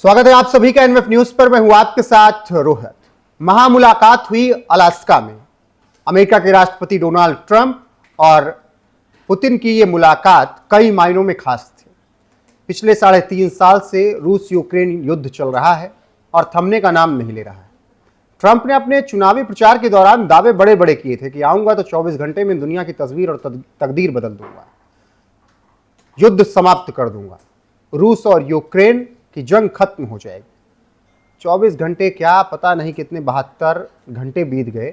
स्वागत है आप सभी का एनएफ न्यूज पर। मैं हूं आपके साथ रोहित। महामुलाकात हुई अलास्का में। अमेरिका के राष्ट्रपति डोनाल्ड ट्रंप और पुतिन की यह मुलाकात कई मायनों में खास थी। पिछले 3.5 साल से रूस यूक्रेन युद्ध चल रहा है और थमने का नाम नहीं ले रहा है। ट्रंप ने अपने चुनावी प्रचार के दौरान दावे बड़े बड़े किए थे कि आऊंगा तो 24 घंटे में दुनिया की तस्वीर और तकदीर बदल दूंगा, युद्ध समाप्त कर दूंगा, रूस और यूक्रेन की जंग खत्म हो जाएगी। 24 घंटे क्या पता नहीं कितने 72 घंटे बीत गए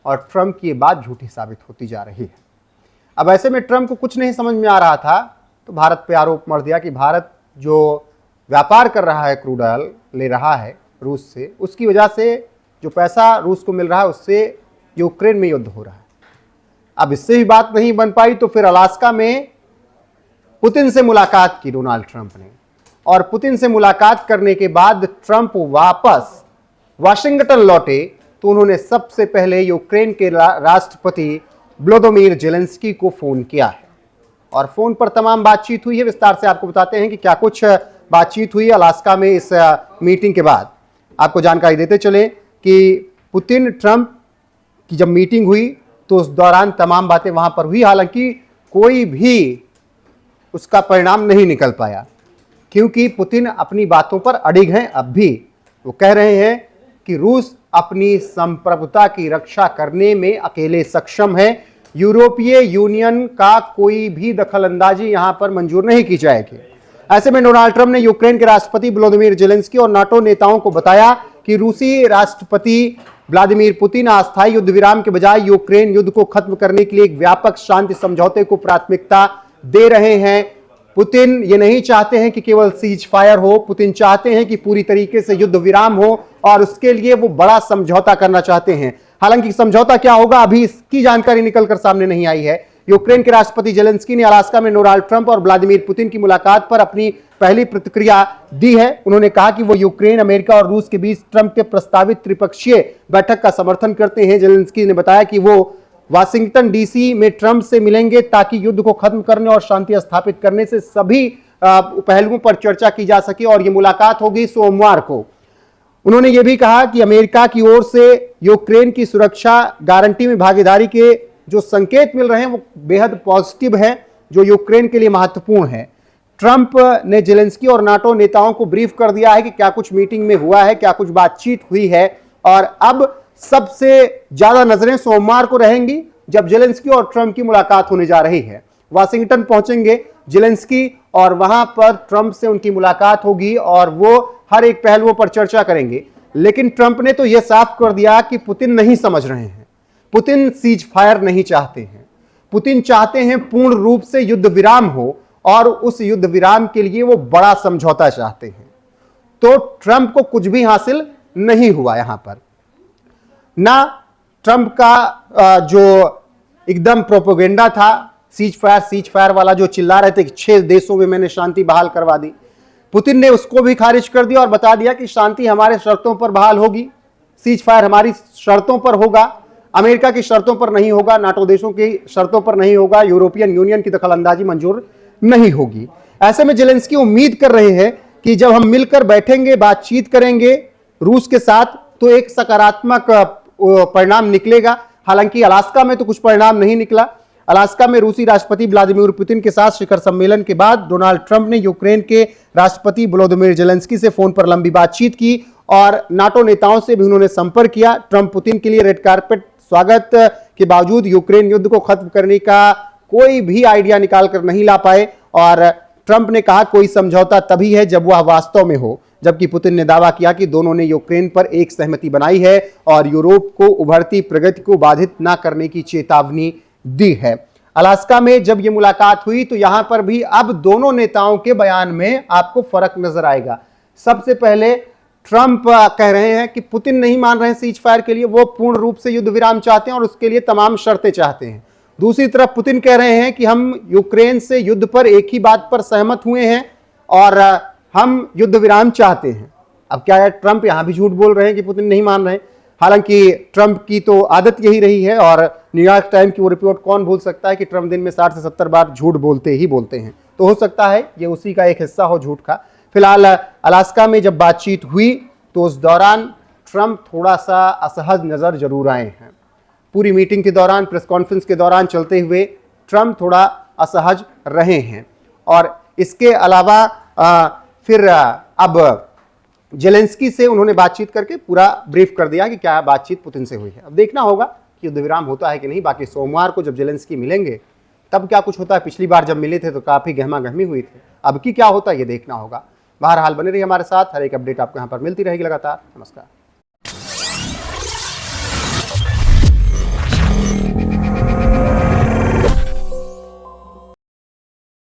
और ट्रंप की ये बात झूठी साबित होती जा रही है। अब ऐसे में ट्रंप को कुछ नहीं समझ में आ रहा था तो भारत पे आरोप मढ़ दिया कि भारत जो व्यापार कर रहा है, क्रूड ऑयल ले रहा है रूस से, उसकी वजह से जो पैसा रूस को मिल रहा है उससे यूक्रेन में युद्ध हो रहा है। अब इससे भी बात नहीं बन पाई तो फिर अलास्का में पुतिन से मुलाकात की डोनाल्ड ट्रंप ने, और पुतिन से मुलाकात करने के बाद ट्रंप वापस वाशिंगटन लौटे तो उन्होंने सबसे पहले यूक्रेन के राष्ट्रपति व्लादिमीर ज़ेलेंस्की को फोन किया है और फोन पर तमाम बातचीत हुई है। विस्तार से आपको बताते हैं कि क्या कुछ बातचीत हुई अलास्का में। इस मीटिंग के बाद आपको जानकारी देते चले कि पुतिन ट्रंप की जब मीटिंग हुई तो उस दौरान तमाम बातें वहां पर हुई, हालांकि कोई भी उसका परिणाम नहीं निकल पाया क्योंकि पुतिन अपनी बातों पर अडिग हैं। अब भी वो कह रहे हैं कि रूस अपनी संप्रभुता की रक्षा करने में अकेले सक्षम है, यूरोपीय यूनियन का कोई भी दखलंदाजी यहां पर मंजूर नहीं की जाएगी। ऐसे में डोनाल्ड ट्रंप ने यूक्रेन के राष्ट्रपति व्लादिमीर ज़ेलेंस्की और नाटो नेताओं को बताया कि रूसी राष्ट्रपति व्लादिमीर पुतिन अस्थायी युद्ध विराम के बजाय यूक्रेन युद्ध को खत्म करने के लिए एक व्यापक शांति समझौते को प्राथमिकता दे रहे हैं। पुतिन ये नहीं चाहते हैं कि केवल सीज फायर हो, पुतिन चाहते हैं कि पूरी तरीके से युद्ध विराम हो और उसके लिए वो बड़ा समझौता करना चाहते हैं। हालांकि समझौता क्या होगा अभी इसकी जानकारी निकलकर सामने नहीं आई है। यूक्रेन के राष्ट्रपति ज़ेलेंस्की ने अलास्का में डोनाल्ड ट्रंप और व्लादिमीर पुतिन की मुलाकात पर अपनी पहली प्रतिक्रिया दी है। उन्होंने कहा कि वो यूक्रेन, अमेरिका और रूस के बीच ट्रंप के प्रस्तावित त्रिपक्षीय बैठक का समर्थन करते हैं। ज़ेलेंस्की ने बताया कि वो वाशिंगटन डीसी में ट्रंप से मिलेंगे ताकि युद्ध को खत्म करने और शांति स्थापित करने से सभी पहलुओं पर चर्चा की जा सके, और यह मुलाकात होगी सोमवार को। उन्होंने यह भी कहा कि अमेरिका की ओर से यूक्रेन की सुरक्षा गारंटी में भागीदारी के जो संकेत मिल रहे हैं वो बेहद पॉजिटिव है, जो यूक्रेन के लिए महत्वपूर्ण है। ट्रंप ने ज़ेलेंस्की और नाटो नेताओं को ब्रीफ कर दिया है कि क्या कुछ मीटिंग में हुआ है, क्या कुछ बातचीत हुई है, और अब सबसे ज्यादा नजरें सोमवार को रहेंगी जब ज़ेलेंस्की और ट्रंप की मुलाकात होने जा रही है। वाशिंगटन पहुंचेंगे ज़ेलेंस्की और वहां पर ट्रंप से उनकी मुलाकात होगी और वो हर एक पहलुओं पर चर्चा करेंगे। लेकिन ट्रंप ने तो यह साफ कर दिया कि पुतिन नहीं समझ रहे हैं, पुतिन सीज फायर नहीं चाहते हैं, पुतिन चाहते हैं पूर्ण रूप से युद्ध विराम हो और उस युद्ध विराम के लिए वो बड़ा समझौता चाहते हैं। तो ट्रंप को कुछ भी हासिल नहीं हुआ यहां पर। ना ट्रंप का जो एकदम प्रोपेगेंडा था सीज फायर वाला, जो चिल्ला रहे थे कि 6 देशों में मैंने शांति बहाल करवा दी, पुतिन ने उसको भी खारिज कर दिया और बता दिया कि शांति हमारे शर्तों पर बहाल होगी, सीज फायर हमारी शर्तों पर होगा, अमेरिका की शर्तों पर नहीं होगा, नाटो देशों की शर्तों पर नहीं होगा, यूरोपियन यूनियन की दखलंदाजी मंजूर नहीं होगी। ऐसे में ज़ेलेंस्की उम्मीद कर रहे हैं कि जब हम मिलकर बैठेंगे, बातचीत करेंगे रूस के साथ तो एक सकारात्मक परिणाम निकलेगा। हालांकि अलास्का में तो कुछ परिणाम नहीं निकला। अलास्का में रूसी राष्ट्रपति व्लादिमीर पुतिन के साथ शिखर सम्मेलन के बाद डोनाल्ड ट्रंप ने यूक्रेन के राष्ट्रपति व्लादिमीर ज़ेलेंस्की से फोन पर लंबी बातचीत की और नाटो नेताओं से भी उन्होंने संपर्क किया। ट्रंप पुतिन के लिए रेड कार्पेट स्वागत के बावजूद यूक्रेन युद्ध को खत्म करने का कोई भी आइडिया निकाल कर नहीं ला पाए, और ट्रंप ने कहा कोई समझौता तभी है जब वह वास्तव में हो, जबकि पुतिन ने दावा किया कि दोनों ने यूक्रेन पर एक सहमति बनाई है और यूरोप को उभरती प्रगति को बाधित न करने की चेतावनी दी है। अलास्का में जब यह मुलाकात हुई तो यहां पर भी अब दोनों नेताओं के बयान में आपको फर्क नजर आएगा। सबसे पहले ट्रंप कह रहे हैं कि पुतिन नहीं मान रहे हैं सीज फायर के लिए, वो पूर्ण रूप से युद्ध विराम चाहते हैं और उसके लिए तमाम शर्तें चाहते हैं। दूसरी तरफ पुतिन कह रहे हैं कि हम यूक्रेन से युद्ध पर एक ही बात पर सहमत हुए हैं और हम युद्ध विराम चाहते हैं। अब क्या है, ट्रंप यहां भी झूठ बोल रहे हैं कि पुतिन नहीं मान रहे हैं। हालांकि ट्रंप की तो आदत यही रही है और न्यूयॉर्क टाइम की वो रिपोर्ट कौन भूल सकता है कि ट्रंप दिन में 60 से 70 बार झूठ बोलते ही बोलते हैं। तो हो सकता है ये उसी का एक हिस्सा हो झूठ का। फिलहाल अलास्का में जब बातचीत हुई तो उस दौरान ट्रंप थोड़ा सा असहज नजर जरूर आए हैं। पूरी मीटिंग के दौरान, प्रेस कॉन्फ्रेंस के दौरान चलते हुए ट्रंप थोड़ा असहज रहे हैं। और इसके अलावा फिर अब जेलेंस्की से उन्होंने बातचीत करके पूरा ब्रीफ कर दिया कि क्या बातचीत पुतिन से हुई है। अब देखना होगा कि युद्ध विराम होता है कि नहीं। बाकी सोमवार को जब जेलेंस्की मिलेंगे तब क्या कुछ होता है। पिछली बार जब मिले थे तो काफी गहमा गहमी हुई थी, अब की क्या होता है ये देखना होगा। बहरहाल बने रहिए हमारे साथ, हर एक अपडेट आपको यहाँ पर मिलती रहेगी लगातार। नमस्कार।